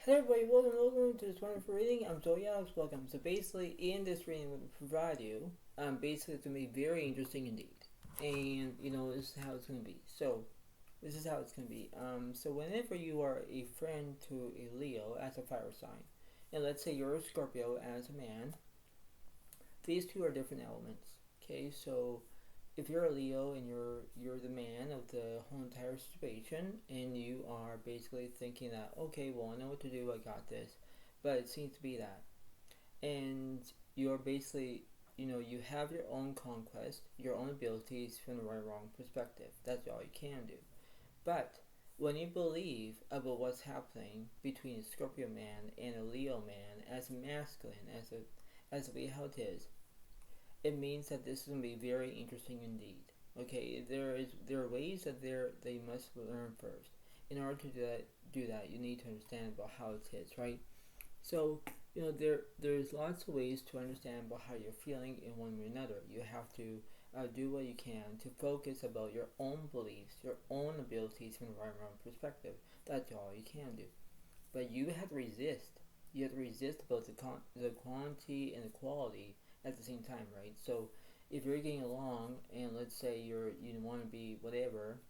Hello everybody, welcome to this wonderful reading. I'm Joey Alex, welcome. So basically, in this reading I'm going to provide you, basically it's going to be very interesting indeed. And, this is how it's going to be. So, this is how it's going to be. So whenever you are a friend to a Leo as a fire sign, and let's say you're a Scorpio as a man, these two are different elements. Okay, so if you're a Leo and you're the man of the whole entire situation, and you are basically thinking that, okay, well, I know what to do, I got this, but it seems to be that, and you're basically, you have your own conquest, your own abilities from the right or wrong perspective. That's all you can do. But when you believe about what's happening between a Scorpio man and a Leo man as masculine, as the way how it is, it means that this is going to be very interesting indeed. Okay, there are ways that they must learn first. In order to do that, you need to understand about how it is, right? So there's lots of ways to understand about how you're feeling in one way or another. You have to do what you can to focus about your own beliefs, your own abilities from the right and wrong perspective. That's all you can do. But you have to resist. You have to resist both the quantity and the quality at the same time, right? So if you're getting along, and let's say you want to be whatever,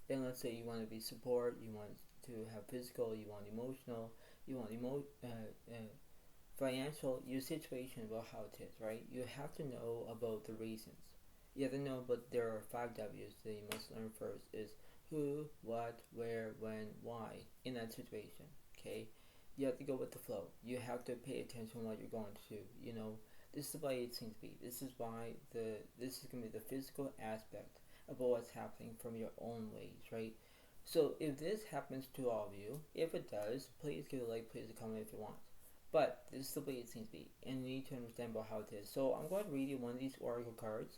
and let's say you want to be support, you want to have physical, you want emotional, you want financial, your situation about how it is, right? You have to know about the reasons. You have to know, but there are 5 W's that you must learn first: is who, what, where, when, why in that situation. Okay, you have to go with the flow. You have to pay attention to what you're going to do. This is the way it seems to be. This is why this is going to be the physical aspect about what's happening from your own ways, right? So if this happens to all of you, if it does, please give a like, please a comment if you want. But this is the way it seems to be, and you need to understand about how it is. So I'm going to read you one of these oracle cards,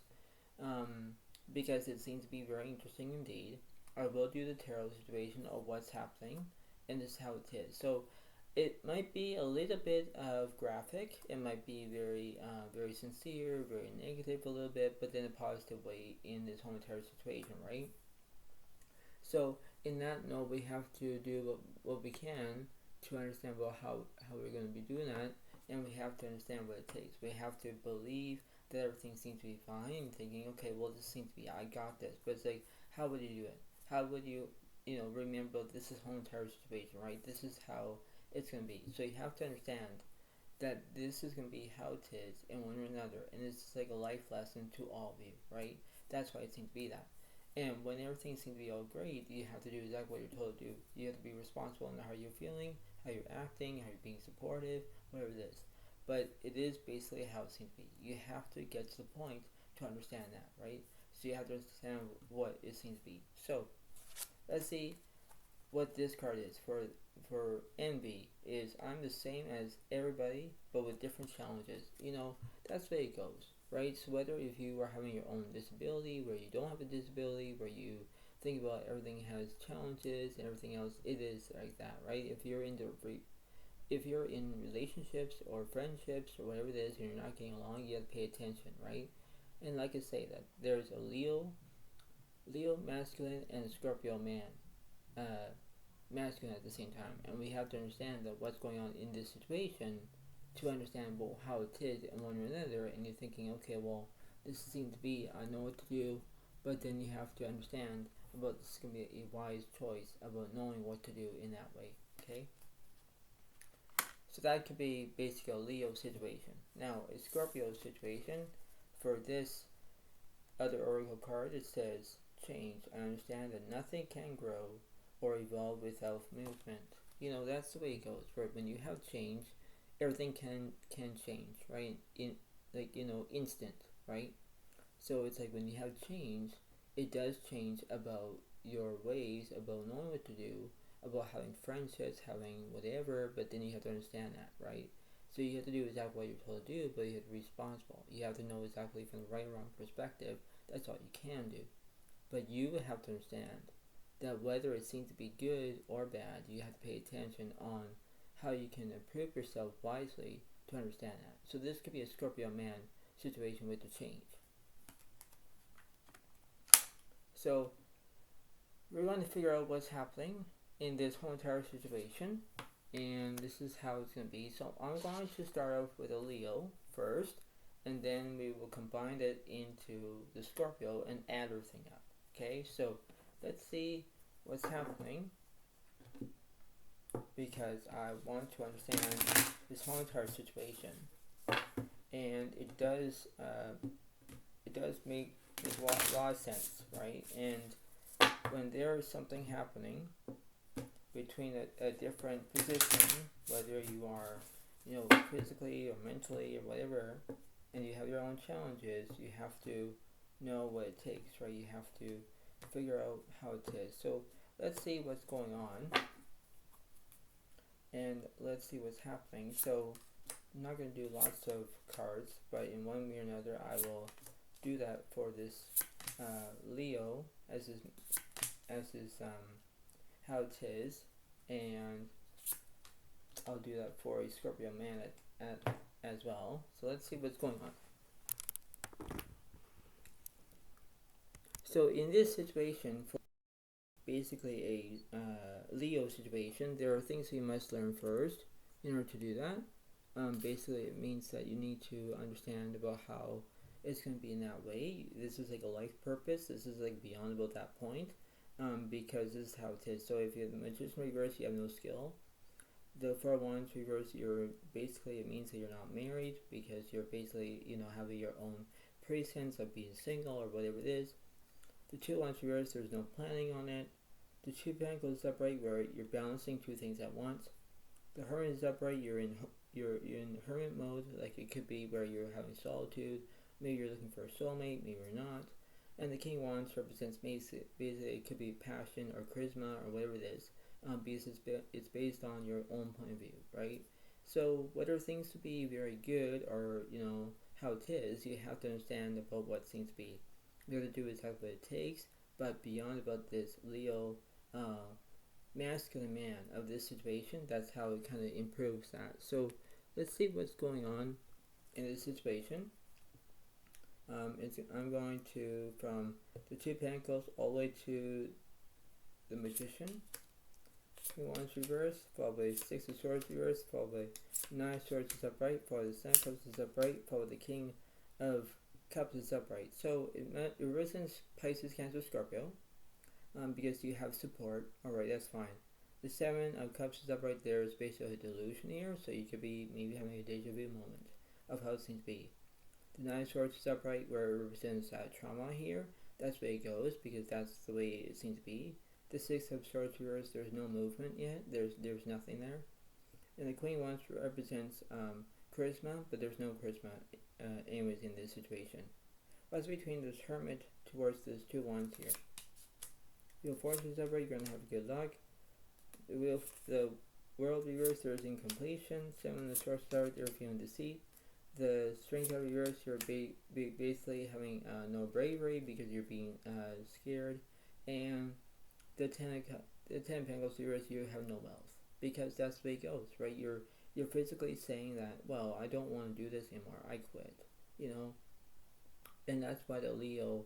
because it seems to be very interesting indeed. I will do the tarot situation of what's happening, and this is how it is. So it might be a little bit of graphic. It might be very sincere, very negative a little bit, but in a positive way in this whole entire situation, right? So in that note, we have to do what we can to understand about how we're going to be doing that, and we have to understand what it takes. We have to believe that everything seems to be fine, and thinking, okay, well, this seems to be, I got this. But it's like, how would you do it? How would you, remember this is whole entire situation, right? This is how it's going to be. So you have to understand that this is going to be how it is in one or another, and it's just like a life lesson to all of you, right? That's why it seems to be that. And when everything seems to be all great, you have to do exactly what you're told to do. You have to be responsible in how you're feeling, how you're acting, how you're being supportive, whatever it is. But it is basically how it seems to be. You have to get to the point to understand that, right? So you have to understand what it seems to be. So let's see what this card is for envy. Is I'm the same as everybody, but with different challenges. That's the way it goes, right? So whether if you are having your own disability, where you don't have a disability, where you think about everything has challenges and everything else, it is like that, right? If you're in relationships or friendships or whatever it is, and you're not getting along, you have to pay attention, right? And like I say, that there's a Leo masculine and a Scorpio man, masculine at the same time, and we have to understand that what's going on in this situation to understand how it is in one or another. And you're thinking, okay, well, this seems to be, I know what to do, but then you have to understand about this is going to be a wise choice about knowing what to do in that way. Okay, so that could be basically a Leo situation. Now a Scorpio situation, for this other oracle card, it says change. I understand that nothing can grow or evolve without movement. That's the way it goes. Right? When you have change, everything can change, right? Instant, right? So it's like when you have change, it does change about your ways, about knowing what to do, about having friendships, having whatever. But then you have to understand that, right? So you have to do exactly what you're told to do, but you have to be responsible. You have to know exactly from the right and wrong perspective. That's all you can do. But you have to understand that whether it seems to be good or bad, you have to pay attention on how you can improve yourself wisely to understand that. So this could be a Scorpio man situation with the change. So we're going to figure out what's happening in this whole entire situation. and this is how it's going to be. So I'm going to start off with a Leo first, and then we will combine it into the Scorpio and add everything up. Okay, so let's see what's happening, because I want to understand this whole entire situation, and it does make a lot of sense, right? And when there is something happening between a different position, whether you are, physically or mentally or whatever, and you have your own challenges, you have to know what it takes, right? You have to figure out how it is. So let's see what's going on, and let's see what's happening. So I'm not going to do lots of cards, but in one way or another, I will do that for this Leo as is how it is, and I'll do that for a Scorpio man as well. So let's see what's going on. So in this situation, for basically a Leo situation, there are things you must learn first in order to do that. Basically, it means that you need to understand about how it's going to be in that way. This is like a life purpose. This is like beyond about that point, because this is how it is. So if you have the Magician reverse, you have no skill. The 4 Wands reverse, you're basically, it means that you're not married, because you're basically, having your own pretense of being single or whatever it is. The 2 Wands reverse, there's no planning on it. The 2 Pentacles upright, where you're balancing two things at once. The Hermit is upright, you're in hermit mode, like it could be where you're having solitude, maybe you're looking for a soulmate, maybe you're not. And the King of Wands represents basically it could be passion or charisma or whatever it is, because it's based on your own point of view, right? So whether things to be very good or how it is, you have to understand about what things to be. You have to do exactly what it takes, but beyond about this Leo masculine man of this situation, that's how it kind of improves that. So let's see what's going on in this situation. I'm going to from the 2 Pentacles all the way to the Magician. 2 Wands reverse, followed by 6 of Swords reverse, followed by 9 of Swords is upright, followed by the 7 of Cups is upright, followed by the King of Cups is upright. So it represents Pisces, Cancer, Scorpio, because you have support. Alright, that's fine. The 7 of Cups is upright. There is basically a delusion here, so you could be maybe having a deja vu moment of how things be. The 9 of Swords is upright, where it represents trauma here. That's the way it goes, because that's the way it seems to be. The 6 of Swords reverse, there's no movement yet. There's nothing there. And the Queen of Wands represents charisma, but there's no charisma anyways in this situation. What's between this Hermit towards this 2 Wands here? Wheel of Fortune is upright, you're going to have good luck. The World reverse, there's incompletion. 7 of Swords start, you're feeling deceit. The Strength of reverse, you're basically having no bravery because you're being scared. And the 10 Pentacles reverse, you have no wealth, because that's the way it goes, right? You're physically saying that, well, I don't want to do this anymore, I quit, and that's why the Leo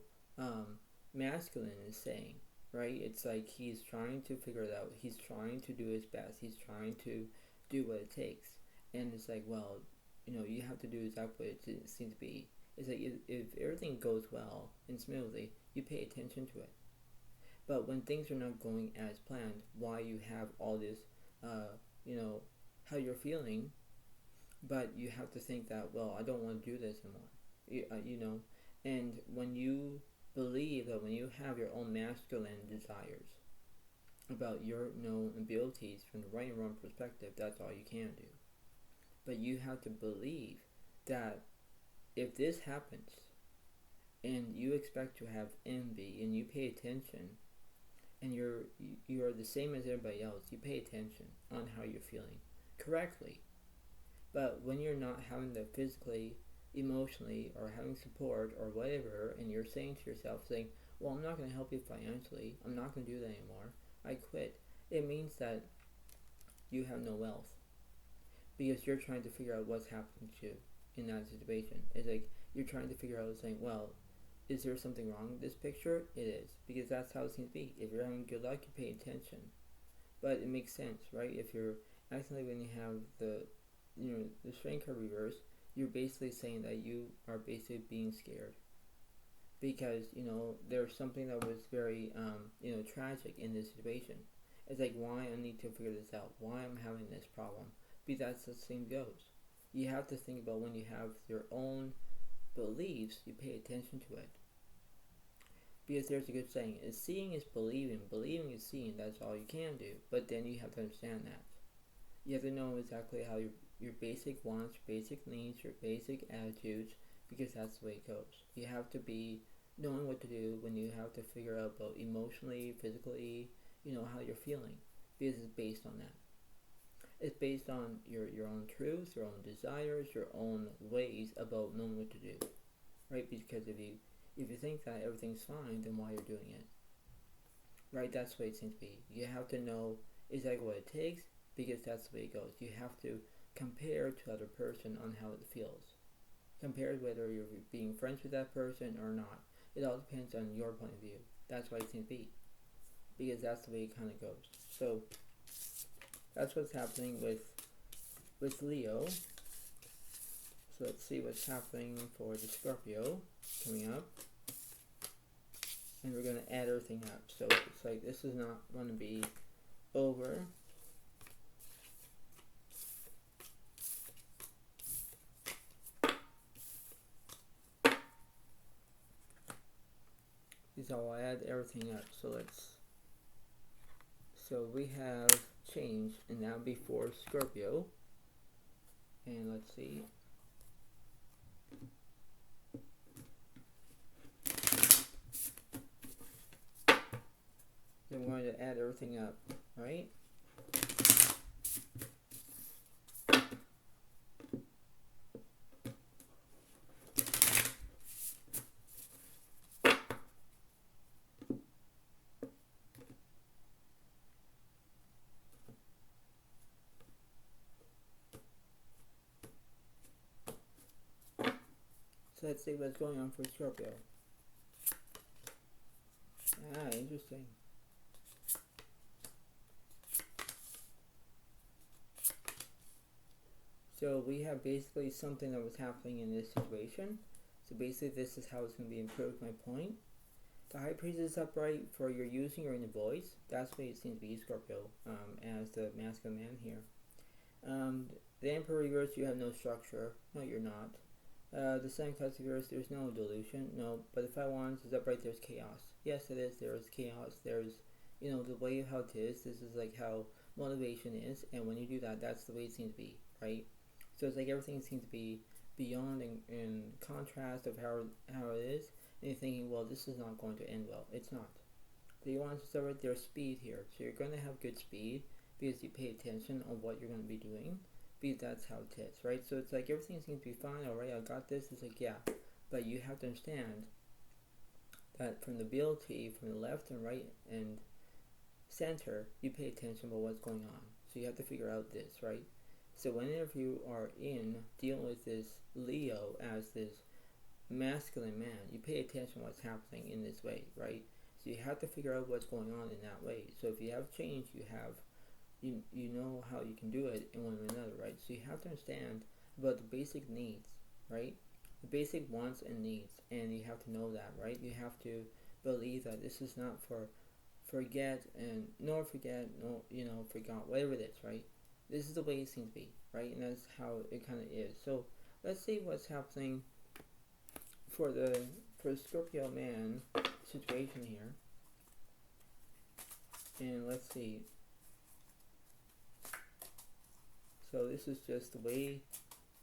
masculine is saying, right? It's like he's trying to figure it out, he's trying to do his best, he's trying to do what it takes, and it's like, well, you have to do exactly what it seems to be. It's like if everything goes well and smoothly, you pay attention to it. But when things are not going as planned, why you have all this, how you're feeling, but you have to think that, well, I don't want to do this anymore, and when you believe that, when you have your own masculine desires about your known abilities from the right and wrong perspective, that's all you can do. But you have to believe that if this happens and you expect to have envy and you pay attention, and you are the same as everybody else, you pay attention on how you're feeling correctly. But when you're not having the physically, emotionally, or having support or whatever, and you're saying to yourself, saying, well, I'm not going to help you financially, I'm not going to do that anymore, I quit, it means that you have no wealth, because you're trying to figure out what's happening to you in that situation. It's like you're trying to figure out, saying, well, is there something wrong with this picture? It is, because that's how it seems to be. If you're having good luck, you pay attention. But it makes sense, right? If actually when you have the the strength card reverse, you're basically saying that you are basically being scared because there's something that was very tragic in this situation. It's like why I need to figure this out, why I'm having this problem. Because that's the same goes. You have to think about when you have your own beliefs, you pay attention to it. Because there's a good saying, is seeing is believing, believing is seeing, that's all you can do. But then you have to understand that. You have to know exactly how your basic wants, your basic needs, your basic attitudes, because that's the way it goes. You have to be knowing what to do when you have to figure out about emotionally, physically, how you're feeling. Because it's based on that. It's based on your own truth, your own desires, your own ways about knowing what to do. Right? Because if you think that everything's fine, then why you're doing it. Right? That's the way it seems to be. You have to know exactly what it takes, because that's the way it goes. You have to compare to other person on how it feels. Compare whether you're being friends with that person or not. It all depends on your point of view. That's why it seems to be. Because that's the way it kind of goes. So that's what's happening with Leo. So let's see what's happening for the Scorpio coming up. And we're going to add everything up. So it's like this is not going to be over. So I'll add everything up. So we have change, and that would be for Scorpio. And let's see. Then we're going to add everything up, right? So let's see what's going on for Scorpio. Interesting. So we have basically something that was happening in this situation. So basically this is how it's going to be improved, my point. The High Priest is upright for your using your inner voice. That's what it seems to be, Scorpio, as the Masculine Man here. The Emperor reverse, you have no structure. No, you're not. The Sun Cloud reverse, there's no delusion. No, but the Five Wands is upright, there's chaos. Yes, it is. There's chaos. There's, the way how it is. This is like how motivation is. And when you do that, that's the way it seems to be, right? So it's like everything seems to be beyond in contrast of how it is. And you're thinking, well, this is not going to end well. It's not. So you want to start their speed here. So you're going to have good speed because you pay attention on what you're going to be doing. Because that's how it is, right? So it's like everything seems to be fine. All right, I got this. It's like, yeah. But you have to understand that from the ability, from the left and right and center, you pay attention about what's going on. So you have to figure out this, right? So whenever you are dealing with this Leo as this masculine man, you pay attention to what's happening in this way, right? So you have to figure out what's going on in that way. So if you have change, you know how you can do it in one or another, right? So you have to understand about the basic needs, right? The basic wants and needs, and you have to know that, right? You have to believe that this is not for forgot, whatever it is, right? This is the way it seems to be, right? And that's how it kind of is. So let's see what's happening for the Scorpio man situation here. And let's see. So this is just the way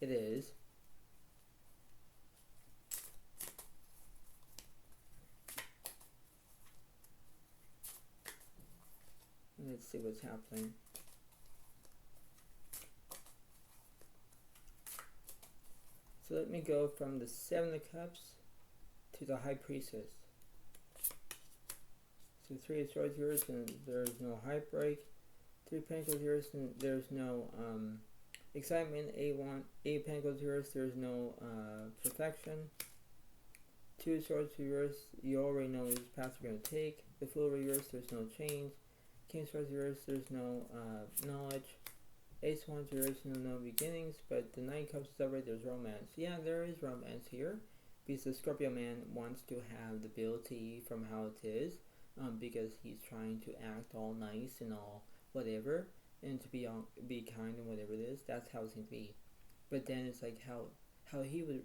it is. Let's see what's happening. So let me go from the Seven of Cups to the High Priestess. So Three of Swords here, and there's no heartbreak. Three of Pentacles here, and there's no excitement. Eight of Pentacles here, there's no perfection. Two of Swords reverse, you already know which path you're going to take. The Fool reverse, there's no change. King of Swords reverse, there's no knowledge. Ace of Wands, there is no beginnings, but the Nine of Cups is already, there's romance. Yeah, there is romance here, because the Scorpio man wants to have the ability from how it is, because he's trying to act all nice and all whatever, and to be kind and whatever it is. That's how it's going to be. But then it's like how he would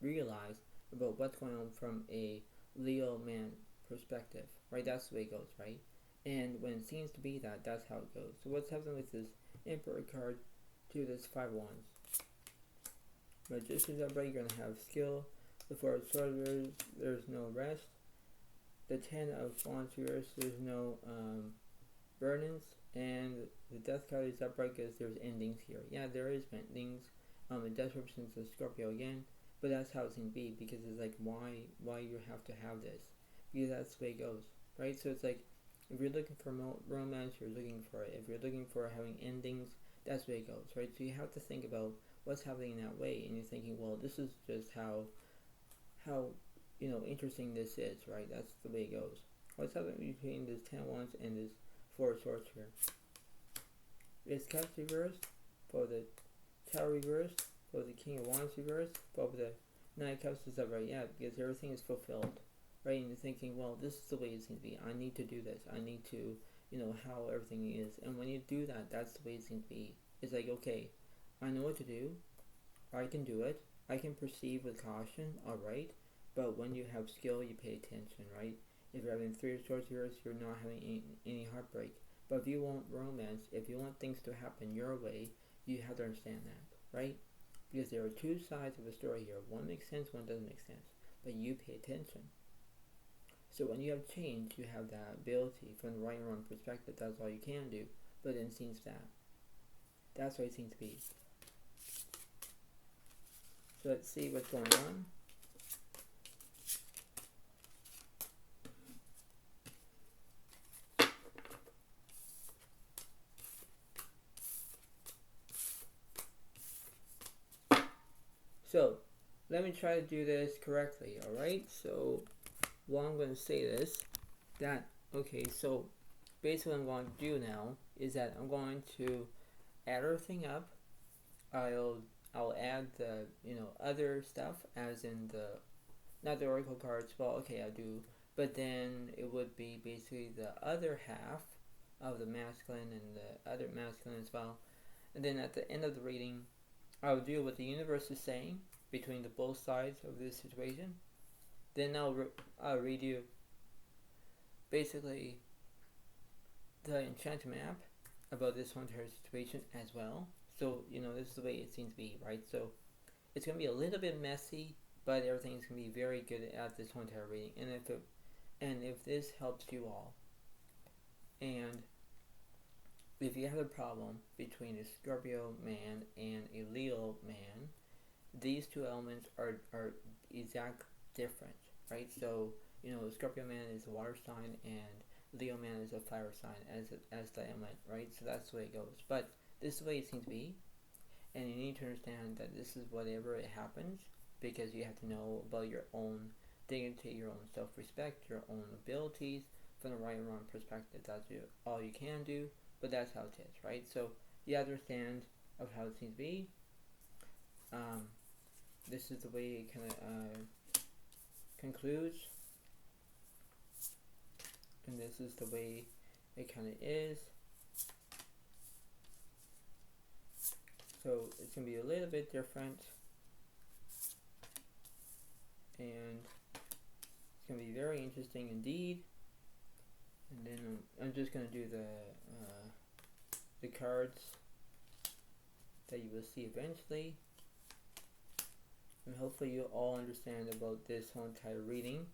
realize about what's going on from a Leo man perspective, right? That's the way it goes, right? And when it seems to be that, that's how it goes. So what's happening with this Emperor card to this 5 of Wands? Magician's upright, you're gonna have skill. The 4 of Swords, there's no rest. The 10 of Wands reverse, there's no burnings. And the Death card is upright because there's endings here. Yeah, there is endings. It does represent the Scorpio again, but that's how it's gonna be, because it's like why you have to have this, because that's the way it goes, right? So it's like, if you're looking for romance, you're looking for it. If you're looking for having endings, that's the way it goes, right? So you have to think about what's happening in that way, and you're thinking, well, this is just how interesting this is, right? That's the way it goes. What's happening between this 10 of Wands and this 4 of Swords here? It's Cups reversed, for the Tower reversed, for the King of Wands reversed, for the Nine of Cups is upright. Yeah, because everything is fulfilled, right? And you're thinking, well, this is the way it's going to be. I need to do this. I need to, how everything is. And when you do that, that's the way it's going to be. It's like, okay, I know what to do. I can do it. I can perceive with caution, alright. But when you have skill, you pay attention, right? If you're having 3 of Swords reversed, you're not having any heartbreak. But if you want romance, if you want things to happen your way, you have to understand that, right? Because there are two sides of a story here. One makes sense, one doesn't make sense. But you pay attention. So when you have change, you have that ability from the right and wrong perspective. That's all you can do. But then it seems that. That's what it seems to be. So let's see what's going on. So let me try to do this correctly, alright? So well, I'm going to say this, that, okay, so basically what I'm going to do now is that I'm going to add everything up. I'll add the, other stuff, as in the, not the oracle cards, well, okay, I'll do, but then it would be basically the other half of the masculine and the other masculine as well. And then at the end of the reading, I'll do what the universe is saying between the both sides of this situation. Then I'll read you basically the Enchanted Mapp about this entire situation as well. So, this is the way it seems to be, right? So, it's going to be a little bit messy, but everything's going to be very good at this whole entire reading. And if this helps you all, and if you have a problem between a Scorpio man and a Leo man, these two elements are exact different, right? So, Scorpio man is a water sign and Leo man is a fire sign as the element, right? So that's the way it goes. But this is the way it seems to be, and you need to understand that this is whatever it happens, because you have to know about your own dignity, your own self-respect, your own abilities from the right and wrong perspective. That's all you can do, but that's how it is, right? So you understand of how it seems to be. This is the way it kind of concludes, and this is the way it kind of is. So it's going to be a little bit different, and it's going to be very interesting indeed. And then I'm just going to do the cards that you will see eventually, and hopefully you all understand about this whole entire reading,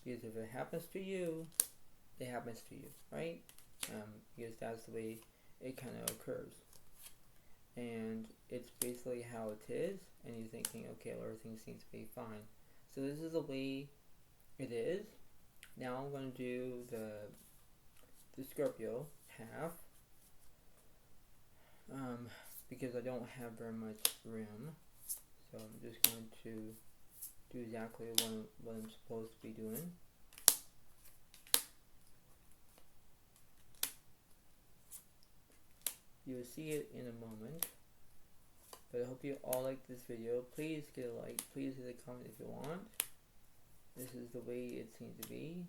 because if it happens to you, it happens to you, right? Because that's the way it kind of occurs. And it's basically how it is, and you're thinking, okay, well, everything seems to be fine. So this is the way it is. Now I'm going to do the Scorpio half, because I don't have very much room. So I'm just going to do exactly what I'm supposed to be doing. You'll see it in a moment. But I hope you all like this video. Please get a like. Please hit a comment if you want. This is the way it seems to be.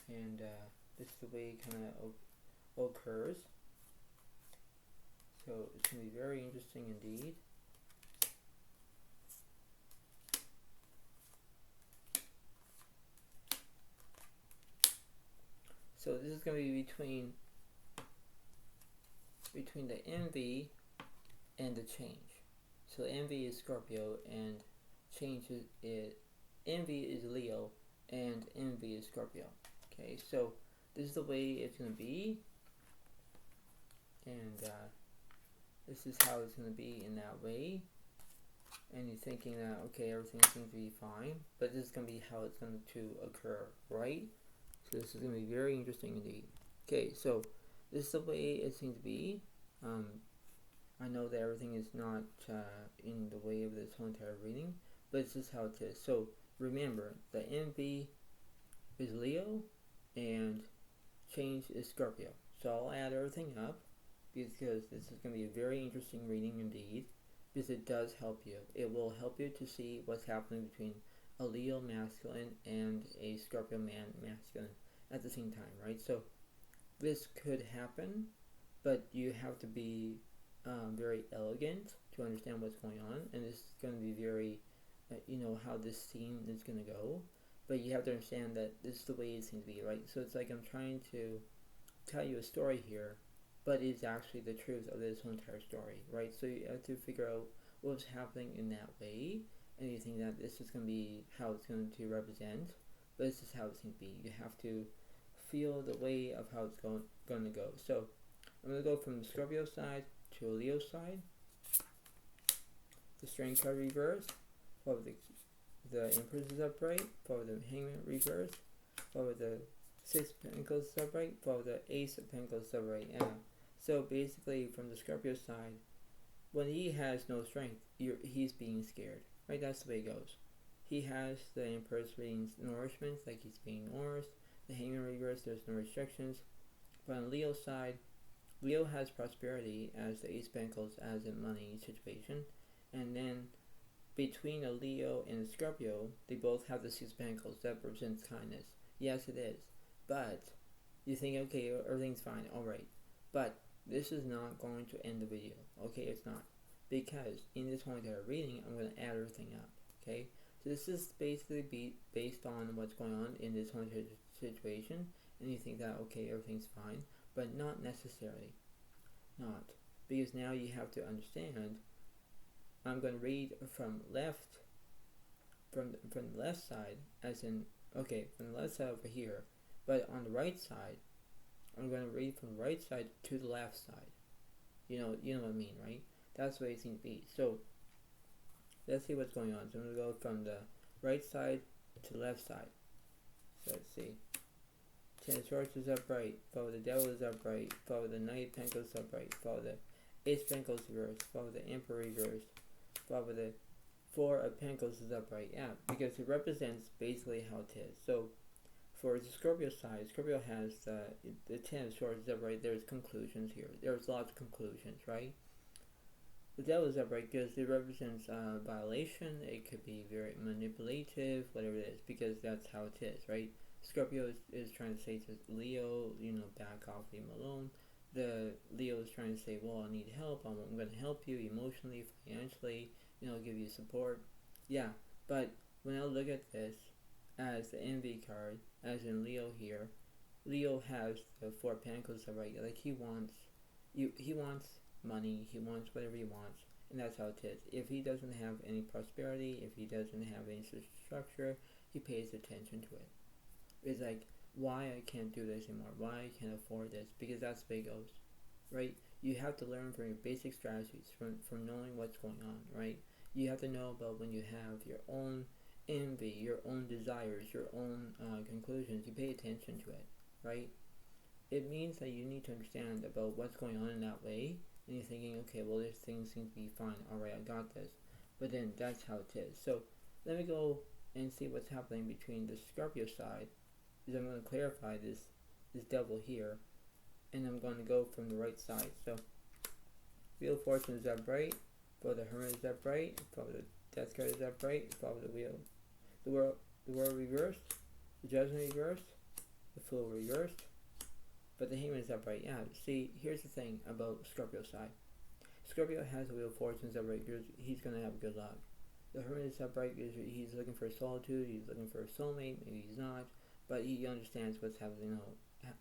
And this is the way it kind of occurs. So it's going to be very interesting indeed. So this is going to be between the envy and the change. So envy is Scorpio and change is envy is Leo and envy is Scorpio. Okay, so this is the way it's going to be, and this is how it's going to be in that way. And you're thinking that okay, everything seems to be fine, but this is going to be how it's going to occur, right? So this is going to be very interesting indeed. Okay, so this is the way it seems to be. I know that everything is not in the way of this whole entire reading, but this is how it is. So remember, the envy is Leo and change is Scorpio. So I'll add everything up because this is going to be a very interesting reading indeed, because it does help you. It will help you to see what's happening between a Leo masculine and a Scorpio man masculine at the same time, right? So this could happen, but you have to be very elegant to understand what's going on, and this is going to be very, how this scene is going to go. But you have to understand that this is the way it seems to be, right? So it's like I'm trying to tell you a story here, but it's actually the truth of this whole entire story, right? So you have to figure out what's happening in that way, and you think that this is going to be how it's going to represent, but this is how it seems to be. You have to feel the way of how it's going to go. So I'm going to go from the Scorpio side to a Leo side. The Strength card reverse, forward the Empress is upright, forward the Hangman reverse, forward the Six of Pentacles is upright, forward the Ace of Pentacles is upright. Yeah. So basically, from the Scorpio side, when he has no strength, he's being scared, right? That's the way it goes. He has the Empress being nourishment, like he's being nourished. The Hangman reverse, there's no restrictions. But on Leo's side, Leo has prosperity as the Ace of Pentacles, as in money situation, and then between a Leo and a Scorpio, they both have the Six of Pentacles that represents kindness. Yes, it is. But you think, okay, everything's fine, alright. But this is not going to end the video. Okay, it's not. Because in this whole entire reading, I'm going to add everything up. Okay? So this is basically based on what's going on in this whole entire situation. And you think that, okay, everything's fine. But not necessarily. Not. Because now you have to understand, I'm going to read from the left side, as in, okay, from the left side over here, but on the right side, I'm going to read from the right side to the left side. You know what I mean, right? That's the way it seems to be. So, let's see what's going on. So I'm going to go from the right side to the left side. So let's see. Ten of Swords is upright, follow the Devil is upright, follow the Knight of Pentacles is upright, follow the Ace of Pentacles reversed, follow the Emperor reversed, follow the Four of Pentacles is upright. Yeah, because it represents basically how it is. So for the Scorpio side, Scorpio has the Ten of Swords is upright. There's conclusions here. There's lots of conclusions, right? The Devil is upright because it represents violation. It could be very manipulative, whatever it is, because that's how it is, right? Scorpio is trying to say to Leo, back off, leave him alone. The Leo is trying to say, well, I need help. I'm going to help you emotionally, financially, give you support. Yeah, but when I look at this as the envy card, as in Leo here, Leo has the Four of Pentacles upright. Like he wants money, he wants whatever he wants, and that's how it is. If he doesn't have any prosperity, if he doesn't have any structure, he pays attention to it. It's like, why I can't do this anymore, why I can't afford this, because that's the way it goes, right? You have to learn from your basic strategies, from knowing what's going on, right? You have to know about when you have your own envy, your own desires, your own conclusions, you pay attention to it, right? It means that you need to understand about what's going on in that way, and you're thinking, okay, well, this thing seems to be fine, alright, I got this, but then that's how it is. So let me go and see what's happening between the Scorpio side, because I'm going to clarify this devil here, and I'm going to go from the right side. So Wheel of Fortune is upright, for the Hermit is upright, for the Death card is upright, for the Wheel, the World reversed, the Judgment reversed, the Fool reversed, but the Hangman is upright. Yeah, see, here's the thing about Scorpio's side. Scorpio has the Wheel of Fortune upright because he's going to have good luck. The Hermit is upright because he's looking for solitude, he's looking for a soulmate, maybe he's not, but he understands what's happening,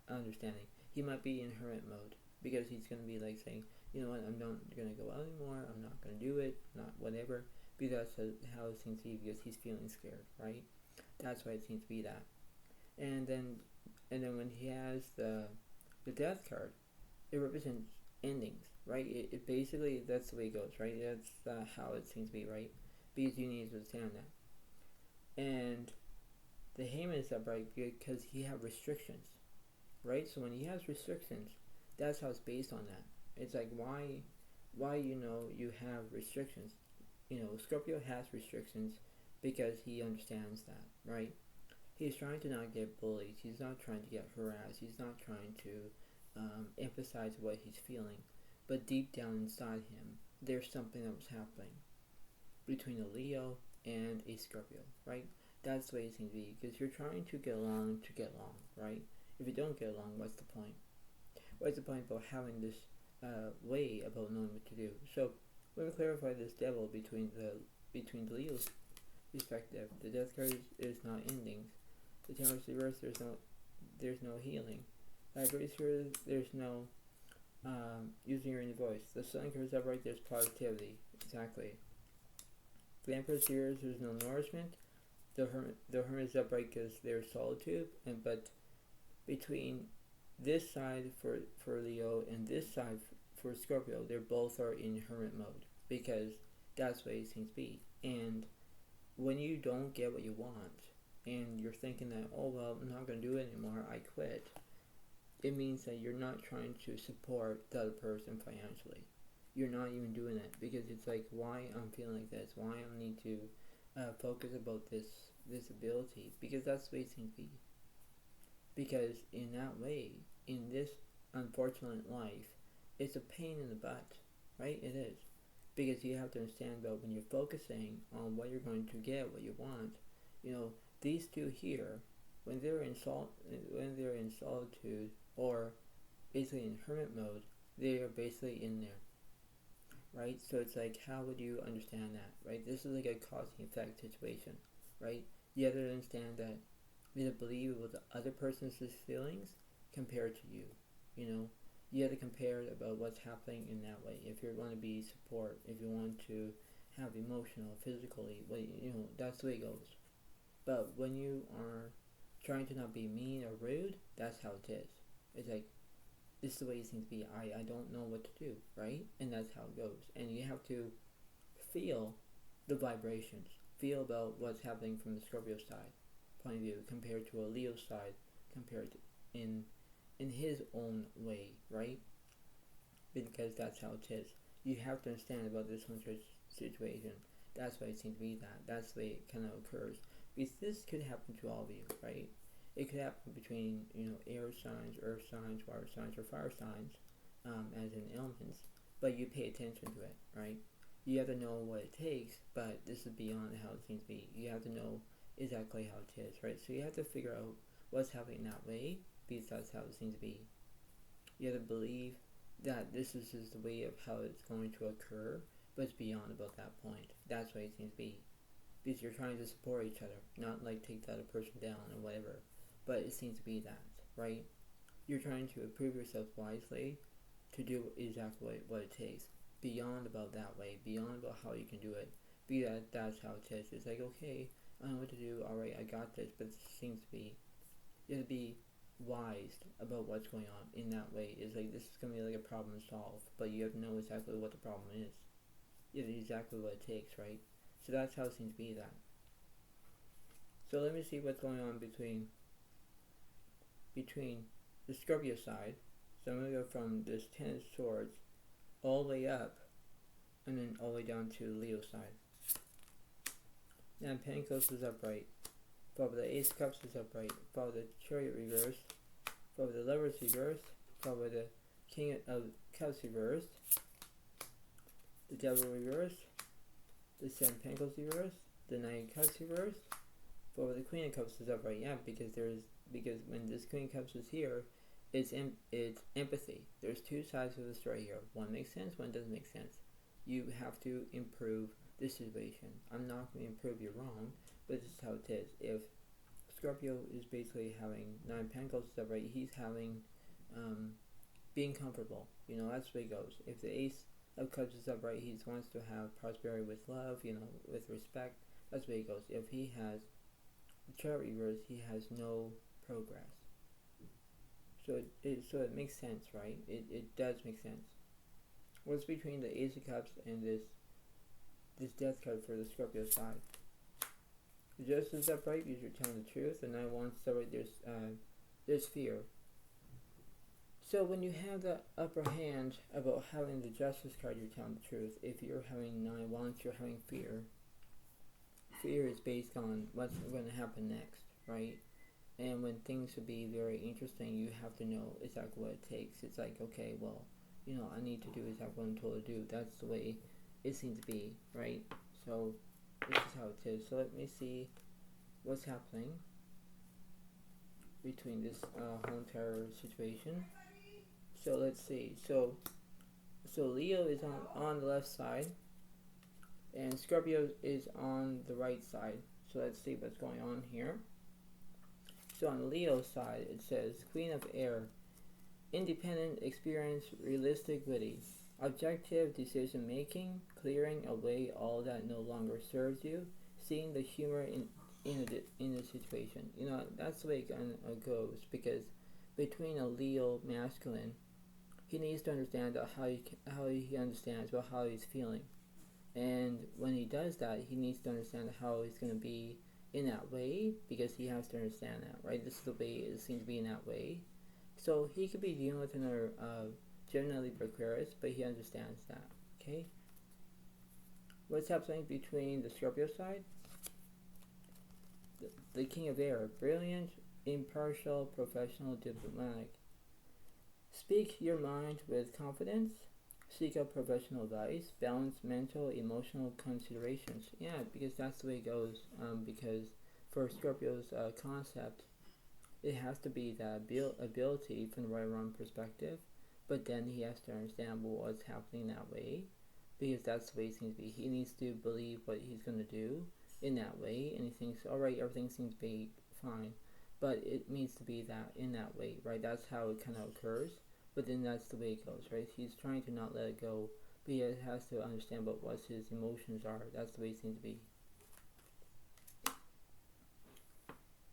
understanding. He might be in Hermit mode because he's going to be like saying, you know what, I'm not going to go out anymore, I'm not going to do it, not whatever, because that's how it seems to be, because he's feeling scared, right? That's why it seems to be that. And then when he has the Death card, it represents endings, right? It basically, that's the way it goes, right? That's how it seems to be, right? Because you need to understand that. And the Hangman is upright because he has restrictions, right? So when he has restrictions, that's how it's based on that. It's like why you have restrictions. Scorpio has restrictions because he understands that, right? He's trying to not get bullied. He's not trying to get harassed. He's not trying to emphasize what he's feeling. But deep down inside him, there's something that was happening between a Leo and a Scorpio, right? That's the way it seems to be, because you're trying to get along, right? If you don't get along, what's the point? What's the point about having this way about knowing what to do? So let me clarify this devil between the Leo's perspective. The Death card is not endings. The Temperance reverse, there's no healing. Libraries here, there's no using your inner voice. The Sun card is upright, there's positivity. Exactly. The Empress here, there's no nourishment. The Hermit is upright because there's solitude, but between this side for Leo and this side for Scorpio, they both are in Hermit mode because that's what it seems to be. And when you don't get what you want and you're thinking that, oh well, I'm not going to do it anymore, I quit, it means that you're not trying to support the other person financially. You're not even doing it because it's like, why I'm feeling like this, why I need to focus about this ability, because that's the way it seems to be. Because in that way, in this unfortunate life, it's a pain in the butt, right? It is. Because you have to understand that when you're focusing on what you're going to get, what you want, these two here, when they're in solitude or basically in hermit mode, they are basically in there, right? So it's like, how would you understand that, right? This is like a cause and effect situation, right? You have to understand that you have to believe what the other person's feelings compared to you, You have to compare it about what's happening in that way. If you want to be support, if you want to have emotional, physically, that's the way it goes. But when you are trying to not be mean or rude, that's how it is. It's like, this is the way it seems to be. I don't know what to do, right? And that's how it goes. And you have to feel the vibrations. Feel about what's happening from the Scorpio side point of view compared to a Leo side, compared to in his own way, right? Because that's how it is. You have to understand about this one situation. That's why it seems to be that. That's the way it kind of occurs. Because this could happen to all of you, right? It could happen between, air signs, earth signs, water signs, or fire signs, as in elements. But you pay attention to it, right? You have to know what it takes, but this is beyond how it seems to be. You have to know exactly how it is, right? So you have to figure out what's happening that way, because that's how it seems to be. You have to believe that this is just the way of how it's going to occur, but it's beyond about that point. That's why it seems to be. Because you're trying to support each other, not like take the other person down or whatever. But it seems to be that, right? You're trying to improve yourself wisely to do exactly what it takes. Beyond about that way, beyond about how you can do it. That's how it is. It's like, okay, I know what to do, alright, I got this, but it seems to be, you have to be wise about what's going on in that way. It's like, this is going to be like a problem to solve, but you have to know exactly what the problem is. You know exactly what it takes, right? So that's how it seems to be that. So let me see what's going on between the Scorpio side. So I'm going to go from this Ten of Swords all the way up and then all the way down to Leo side. Now Pentacles is upright. Followed by the Ace of Cups is upright. Followed by the Chariot reversed. Followed by the Lovers reversed. followed by the King of Cups reversed, the Devil reversed, the Seven of Pentacles reversed, the Knight of Cups reversed, followed by the Queen of Cups is upright. Yeah, because when this Queen of Cups is here, it's empathy. There's two sides of the story here. One makes sense, one doesn't make sense. You have to improve the situation. I'm not going to improve you wrong, but this is how it is. If Scorpio is basically having 9 Pentacles stuff, right? He's having being comfortable. You know, that's the way it goes. If the Ace of Cups is upright, he wants to have prosperity with love, you know, with respect. That's the way it goes. If he has the Chariot reverse, he has no progress. So it makes sense, right? It does make sense. What's between the Ace of Cups and this Death card for the Scorpio side? The Justice is upright because you're telling the truth, and 9 of Wands is upright. There's fear. So when you have the upper hand about having the Justice card, you're telling the truth. If you're having 9 of Wands, you're having fear. Fear is based on what's going to happen next, right? And when things would be very interesting, you have to know exactly what it takes. It's like, okay, well, you know, I need to do exactly what I'm told to do. That's the way it seems to be, right? So this is how it is. So let me see what's happening between this whole entire situation. So let's see. So Leo is on the left side, and Scorpio is on the right side. So let's see what's going on here. So on the Leo side, it says Queen of Air, independent, experienced, realistic, witty, objective decision making, clearing away all that no longer serves you, seeing the humor in the situation. You know, that's the way it goes, because between a Leo masculine, he needs to understand how he understands about how he's feeling, and when he does that, he needs to understand how he's going to be in that way, because he has to understand that, right? This is the way it seems to be in that way. So he could be dealing with another Gemini Libra Aquarius, but he understands that. Okay. What's happening between the Scorpio side? The King of Air, brilliant, impartial, professional, diplomatic. Speak your mind with confidence. Seek out professional advice. Balance mental, emotional considerations. Yeah, because that's the way it goes. Because for Scorpio's concept, it has to be that ability from the right or wrong perspective, but then he has to understand what's happening that way, because that's the way it seems to be. He needs to believe what he's going to do in that way, and he thinks, alright, everything seems to be fine, but it needs to be that in that way, right? That's how it kind of occurs, but then that's the way it goes, right? He's trying to not let it go, but he has to understand what his emotions are. That's the way it seems to be.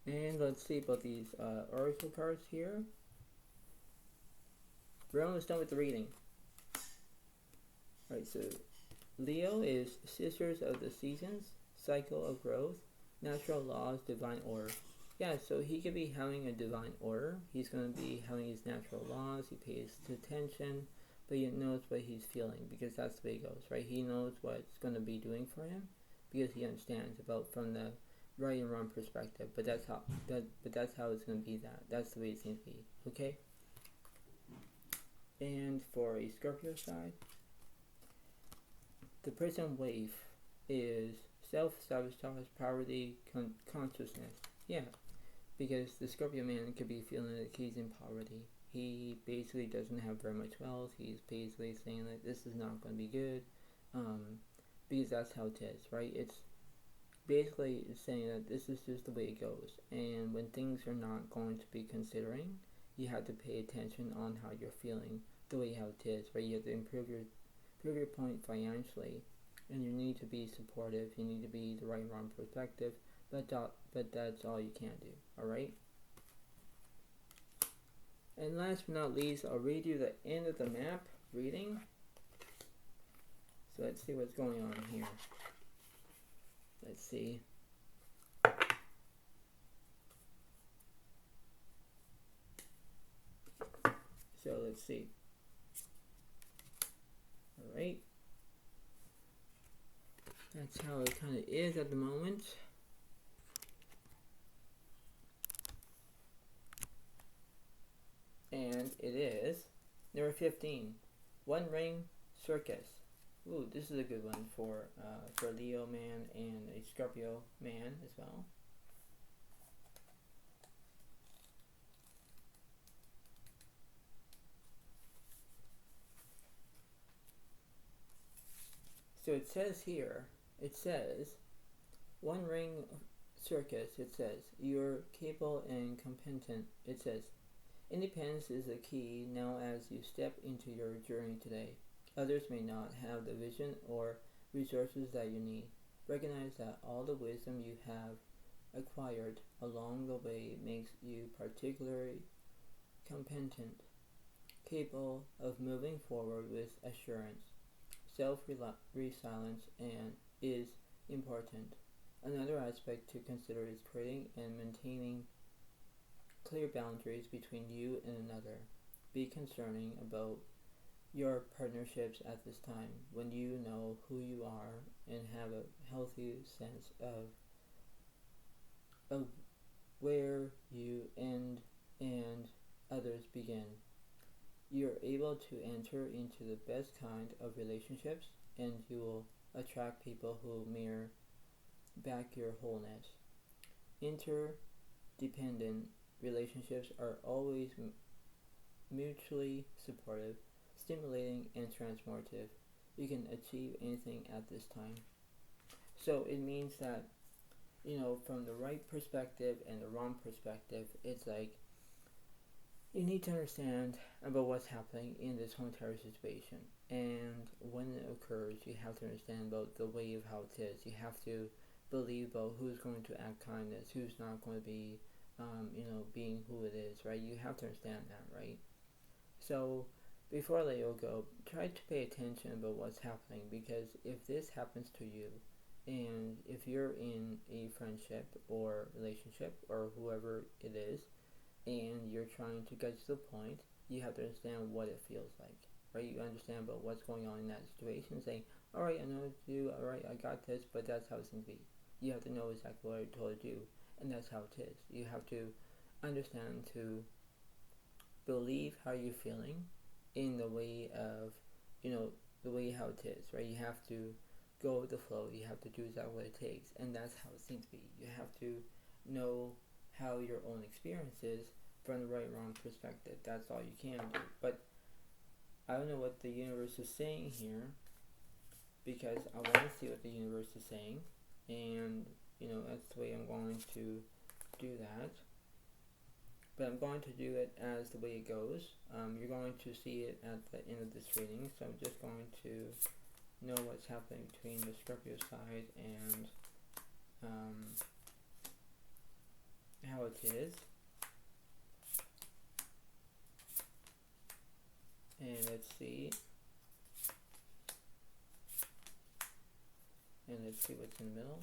And let's see about these oracle cards here. We're almost done with the reading. Alright, so Leo is Sisters of the Seasons, Cycle of Growth, Natural Laws, Divine Order. Yeah, so he could be having a divine order. He's going to be having his natural laws. He pays attention, but he knows what he's feeling, because that's the way it goes, right? He knows what it's going to be doing for him, because he understands about from the right and wrong perspective. But that's how it's going to be. That's the way it seems to be. Okay. And for a Scorpio side, the Prison Waif is self-sabotage, poverty, consciousness. Yeah, because the Scorpio man could be feeling that he's in poverty. He basically doesn't have very much wealth. He's basically saying that this is not going to be good, because that's how it is, right? It's basically saying that this is just the way it goes, and when things are not going to be considering, you have to pay attention on how you're feeling, the way how it is, right? You have to improve your point financially, and you need to be supportive. You need to be the right and wrong perspective, but that's all you can do. All right. And last but not least, I'll read you the end of the map reading. So let's see what's going on here. Let's see. So let's see. Alright. That's how it kind of is at the moment. And And it is number 15, One Ring Circus. Ooh, this is a good one for Leo man and a Scorpio man as well. So it says here, One Ring Circus, it says, you're capable and competent. It says, independence is the key now as you step into your journey today. Others may not have the vision or resources that you need. Recognize that all the wisdom you have acquired along the way makes you particularly competent, capable of moving forward with assurance. Self-resilience and is important. Another aspect to consider is creating and maintaining clear boundaries between you and another. Be concerning about your partnerships at this time when you know who you are and have a healthy sense of where you end and others begin. You're able to enter into the best kind of relationships and you will attract people who mirror back your wholeness. Interdependent relationships are always mutually supportive, stimulating, and transformative. You can achieve anything at this time. So it means that, from the right perspective and the wrong perspective, it's like you need to understand about what's happening in this whole entire situation. And when it occurs, you have to understand about the way of how it is. You have to believe about who's going to act kindness, who's not going to be, being who it is, right? You have to understand that, right? So before I let you go, try to pay attention about what's happening, because if this happens to you, and if you're in a friendship or relationship or whoever it is, and you're trying to get to the point, you have to understand what it feels like, right? You understand about what's going on in that situation, saying, alright, I know what to do, alright, I got this, but that's how it's going to be. You have to know exactly what I told you, and that's how it is. You have to understand to believe how you're feeling in the way of, the way how it is, right? You have to go with the flow. You have to do exactly what it takes, and that's how it seems to be. You have to know how your own experience is from the right and wrong perspective. That's all you can do. But I don't know what the universe is saying here, because I want to see what the universe is saying, and that's the way I'm going to do that. But I'm going to do it as the way it goes. You're going to see it at the end of this reading, so I'm just going to know what's happening between the Scorpio side and how it is. And let's see. And let's see what's in the middle.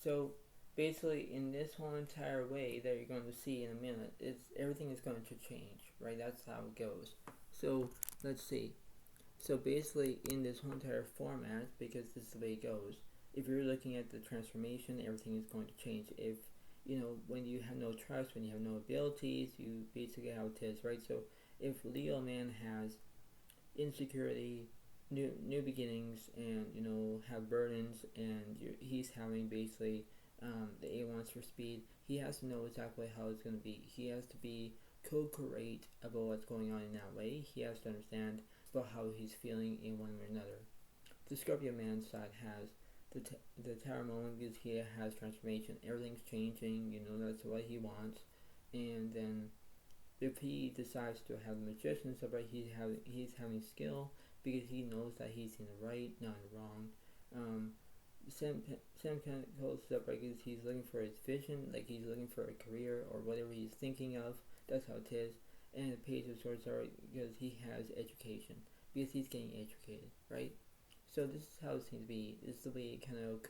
So basically, in this whole entire way that you're going to see in a minute, everything is going to change, right? That's how it goes. So let's see. So basically, in this whole entire format, because this is the way it goes, if you're looking at the transformation, everything is going to change. If when you have no trust, when you have no abilities, you basically how it is, right? So if Leo man has insecurity, new beginnings, and have burdens, and he's having basically the A wants for speed, he has to know exactly how it's going to be. He has to be co-create about what's going on in that way. He has to understand about how he's feeling in one way or another. The Scorpio man side has the Tower moment, because he has transformation. Everything's changing, that's what he wants. And then if he decides to have the magician stuff, right, he's having skill, because he knows that he's in the right, not in the wrong. Seven Pentacles stuff, right, because he's looking for his vision, like he's looking for a career or whatever he's thinking of. That's how it is. And the Page of Swords are because he has education, because he's getting educated, right? So this is how it seems to be. This is the way it kind of,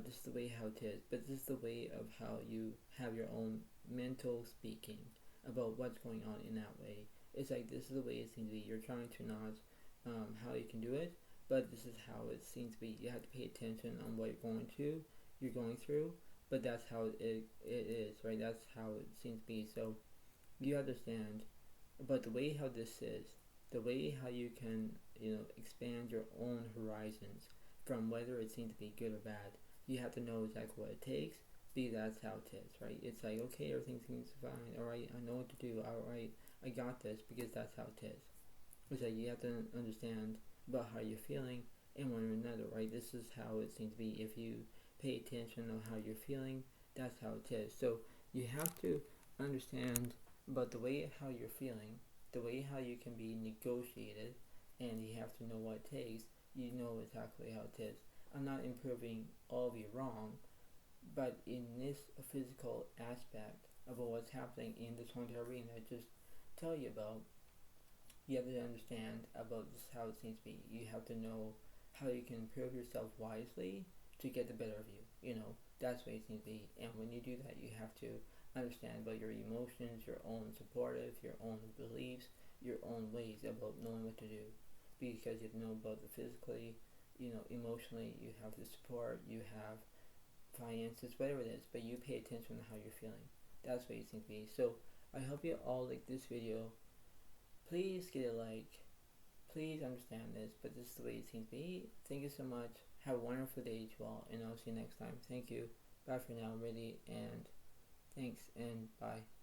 this is the way how it is. But this is the way of how you have your own mental speaking about what's going on in that way. It's like this is the way it seems to be. You're trying to not how you can do it, but this is how it seems to be. You have to pay attention on what you're going through, but that's how it is, right? That's how it seems to be. So you understand, but the way how this is, the way how you can, expand your own horizons from whether it seems to be good or bad, you have to know exactly what it takes. Be that's how it is, right? It's like, okay, everything seems fine. All right, I know what to do. All right, I got this because that's how it is. It's like you have to understand about how you're feeling in one another, right? This is how it seems to be. If you pay attention on how you're feeling, that's how it is. So you have to understand about the way how you're feeling, the way how you can be negotiated, and you have to know what it takes. You know exactly how it is. I'm not improving all of you wrong, but in this physical aspect of what's happening in this haunted arena, I just tell you about, you have to understand about just how it seems to be. You have to know how you can improve yourself wisely to get the better of you. That's what it seems to be. And when you do that, you have to understand about your emotions, your own supportive, your own beliefs, your own ways about knowing what to do. Because you know about the physically, emotionally, you have the support, you have finances, whatever it is, but you pay attention to how you're feeling. That's what it seems to be. So I hope you all like this video. Please get a like. Please understand this, but this is the way it seems to be. Thank you so much. Have a wonderful day to you all, and I'll see you next time. Thank you. Bye for now, really, and thanks, and bye.